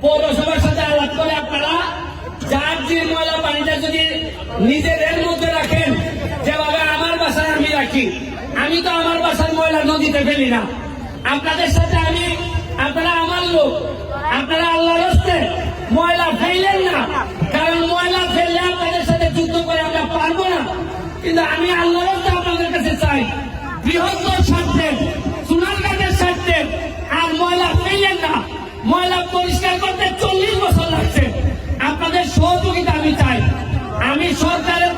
পৌরসভার সাথে আলাপ করে আপনারা যার যে ময়লা পানিটা যদি নিজেদের মধ্যে রাখেন, যেভাবে আমার বাসায় আমি রাখি, আমি তো আমার বাসার ময়লা নদীতে ফেলি না। আপনাদের সাথে আমি, আপনারা আমার লোক, আপনারা আল্লাহর হস্তে ময়লা ফেললেন না, কারণ ময়লা ফেললে আপনাদের সাথে যুদ্ধ করে আমরা পারবো না। কিন্তু আমি আল্লাহর হস্তে আপনাদের কাছে চাই, বৃহত্তর স্বার্থে, সোনারগাঁয়ের স্বার্থে আর ময়লা ফেললেন না। ময়লা পরিষ্কার করতে 40 বছর লাগছে, আপনাদের সহযোগিতা আমি চাই। আমি সরকারের